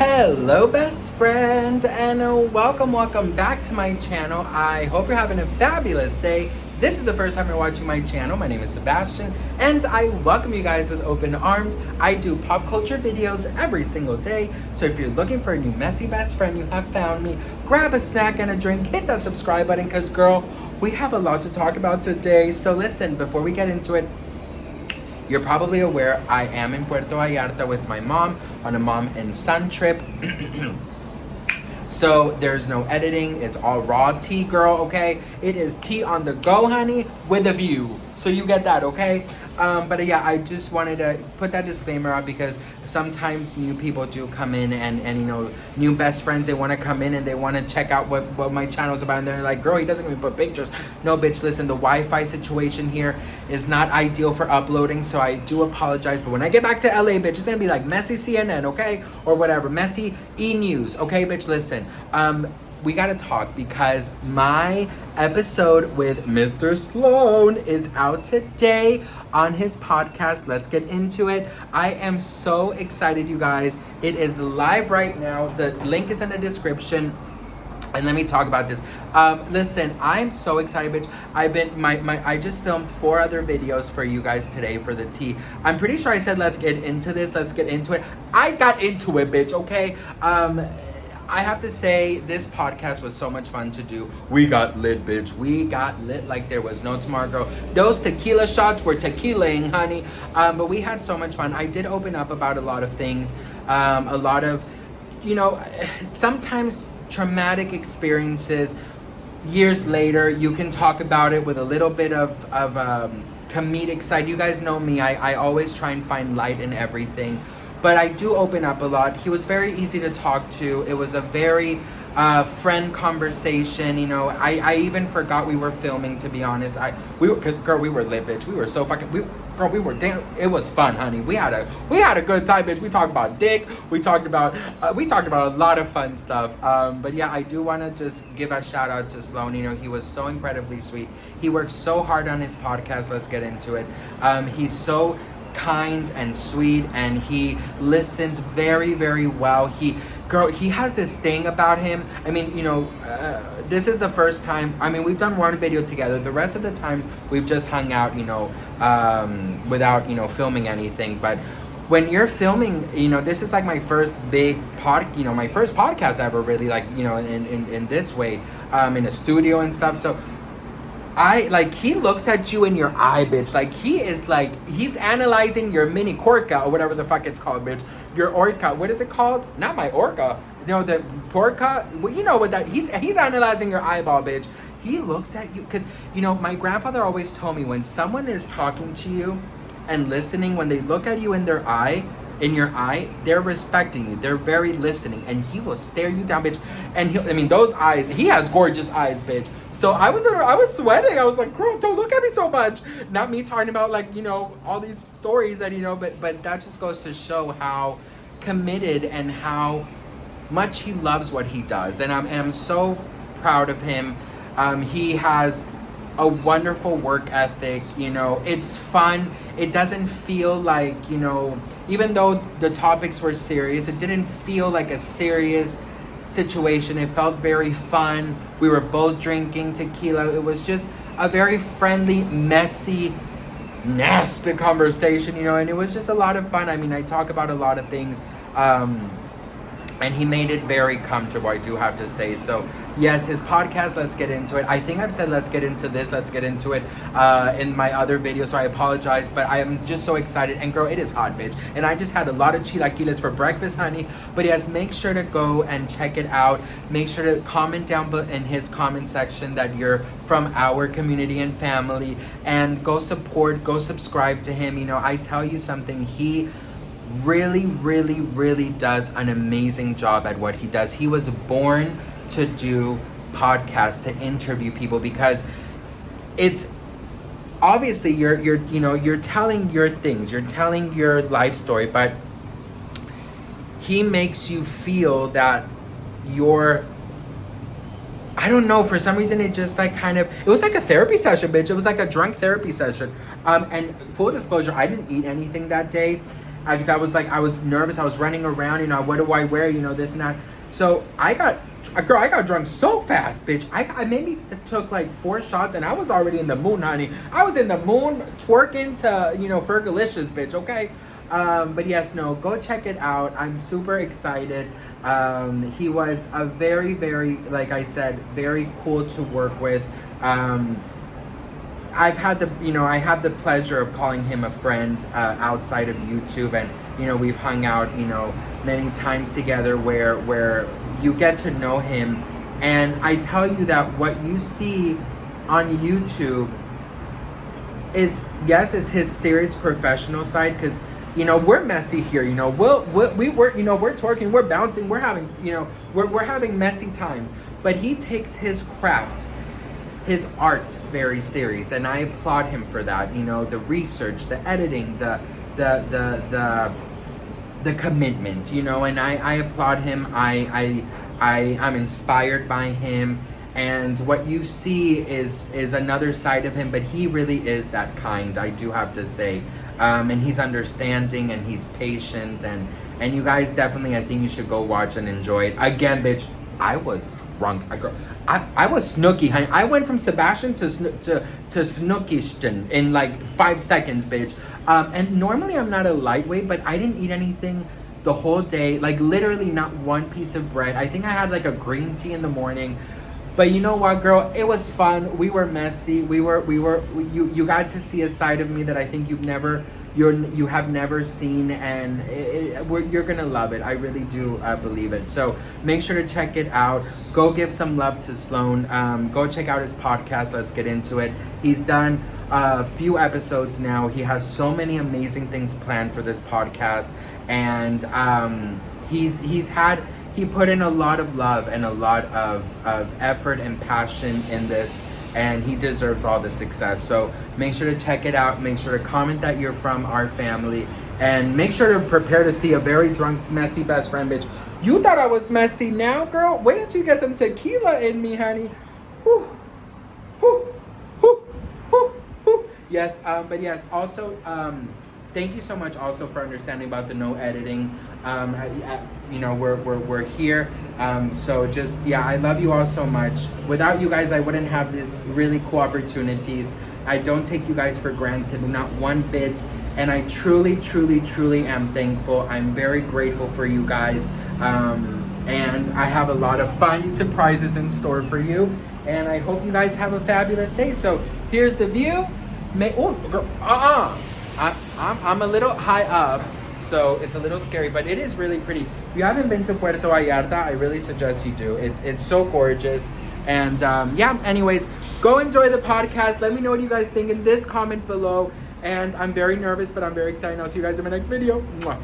Hello best friend, and welcome back to my channel. I hope you're having a fabulous day. This is the first time you're watching my channel. My name is Sebastian, and I welcome you guys with open arms. I do pop culture videos every single day, so if you're looking for a new messy best friend, you have found me. Grab a snack and a drink, hit that subscribe button, because girl, we have a lot to talk about today. So listen, before we get into it, you're probably aware I am in Puerto Vallarta with my mom on a mom and son trip. So there's no editing, it's all raw tea, girl, okay? It is tea on the go, honey, with a view. So you get that, okay? But yeah, I just wanted to put that disclaimer out because sometimes new people do come in and you know, new best friends, they want to come in and they want to check out what my channel's about, and they're like, girl, he doesn't even put pictures. No, bitch, listen, the Wi-Fi situation here is not ideal for uploading, so I do apologize. But when I get back to LA, bitch, it's gonna be like messy CNN, okay? Or whatever, messy E-News, okay, bitch, listen. We gotta talk because my episode with Mr. Sloan is out today on his podcast. Let's get into it. I am so excited, you guys. It is live right now. The link is in the description. And let me talk about this. Listen, I'm so excited, bitch. I just filmed 4 other videos for you guys today for the tea. I'm pretty sure I said let's get into this. Let's get into it. I got into it, bitch, okay? I have to say, this podcast was so much fun to do. We got lit, bitch. We got lit like there was no tomorrow, girl. Those tequila shots were tequilaing, honey. But we had so much fun. I did open up about a lot of things. A lot of, you know, sometimes traumatic experiences. Years later, you can talk about it with a little bit of comedic side. You guys know me. I always try and find light in everything. But I do open up a lot. He was very easy to talk to. It was a very friend conversation. You know, I even forgot we were filming, to be honest. Cause girl, we were lit, bitch. We were so fucking, we were damn. It was fun, honey. We had a good time, bitch. We talked about dick. We talked about a lot of fun stuff. But yeah, I do want to just give a shout out to Sloan. You know, he was so incredibly sweet. He worked so hard on his podcast. Let's get into it. He's so kind and sweet, and he listens very, very well. He has this thing about him. I mean, you know, this is the first time. I mean, we've done one video together. The rest of the times we've just hung out, you know, without, you know, filming anything. But when you're filming, you know, this is like my first big my first podcast ever, really, like, you know, in this way, in a studio and stuff. So he looks at you in your eye, bitch. Like, he's analyzing your mini corca or whatever the fuck it's called, bitch. Your orca. What is it called? Not my orca. You know, the porca. Well, you know what that, he's analyzing your eyeball, bitch. He looks at you, because, you know, my grandfather always told me when someone is talking to you and listening, when they look at you in your eye, they're respecting you. They're very listening, and he will stare you down, bitch. And those eyes, he has gorgeous eyes, bitch. So I was sweating. I was like, girl, don't look at me so much. Not me talking about, like, you know, all these stories that, you know, but that just goes to show how committed and how much he loves what he does. And I'm so proud of him. He has a wonderful work ethic. You know, it's fun. It doesn't feel like, you know, even though the topics were serious, it didn't feel like a serious situation. It felt very fun. We were both drinking tequila. It was just a very friendly, messy, nasty conversation, you know, and it was just a lot of fun. I mean, I talk about a lot of things, and he made it very comfortable, I do have to say. So yes, his podcast, let's get into it. I think I've said let's get into it in my other video, so I apologize, but I am just so excited. And girl, it is hot, bitch, and I just had a lot of chilaquiles for breakfast, honey. But yes, make sure to go and check it out. Make sure to comment down in his comment section that you're from our community and family, and go subscribe to him. You know, I tell you something, he really, really, really does an amazing job at what he does. He was born to do podcasts, to interview people, because it's obviously you're telling your things, you're telling your life story, but he makes you feel that you're, I don't know, for some reason it just like kind of, it was like a therapy session, bitch. It was like a drunk therapy session. And full disclosure, I didn't eat anything that day. Because I was nervous. I was running around, you know, what do I wear, you know, this and that. So I got drunk so fast, bitch. I maybe took like 4 shots and I was already in the mood, honey. I was in the mood twerking to, you know, Fergalicious, bitch, okay? But yes, no, go check it out. I'm super excited. He was a very, very, like I said, very cool to work with. I've had I have the pleasure of calling him a friend outside of YouTube, and you know, we've hung out, you know, many times together where you get to know him, and I tell you that what you see on YouTube is, yes, it's his serious professional side, because you know, we're messy here, you know, we're you know, we're twerking, we're bouncing, we're having, you know, we're having messy times, but he takes his craft, his art, very serious, and I applaud him for that. You know, the research, the editing, the commitment, you know, and I applaud him. I'm inspired by him, and what you see is another side of him, but he really is that kind, I do have to say. And he's understanding, and he's patient, and you guys definitely, I think you should go watch and enjoy it. Again, bitch, I was drunk. I was snooky, honey. I went from Sebastian to Snookishton in like 5 seconds, bitch. And normally I'm not a lightweight, but I didn't eat anything the whole day. Like literally not one piece of bread. I think I had like a green tea in the morning. But you know what, girl? It was fun. We were messy. You got to see a side of me that I think you have never seen, and you're gonna love it. I really do believe it. So make sure to check it out. Go give some love to Sloan. Go check out his podcast. Let's get into it. He's done a few episodes now. He has so many amazing things planned for this podcast, and he put in a lot of love and a lot of effort and passion in this, and he deserves all the success. So make sure to check it out. Make sure to comment that you're from our family, and make sure to prepare to see a very drunk, messy best friend, bitch. You thought I was messy now, girl? Wait until you get some tequila in me, honey. Whew. Whew. Whew. Whew. Whew. Yes, but yes, also, thank you so much also for understanding about the no editing. You know, we're here. So just, yeah, I love you all so much. Without you guys, I wouldn't have these really cool opportunities. I don't take you guys for granted, not one bit. And I truly, truly, truly am thankful. I'm very grateful for you guys. And I have a lot of fun surprises in store for you. And I hope you guys have a fabulous day. So here's the view. I'm a little high up, so it's a little scary, but it is really pretty. If you haven't been to Puerto Vallarta, I really suggest you do. It's so gorgeous. And yeah, anyways, go enjoy the podcast. Let me know what you guys think in this comment below. And I'm very nervous, but I'm very excited. I'll see you guys in my next video. Mwah.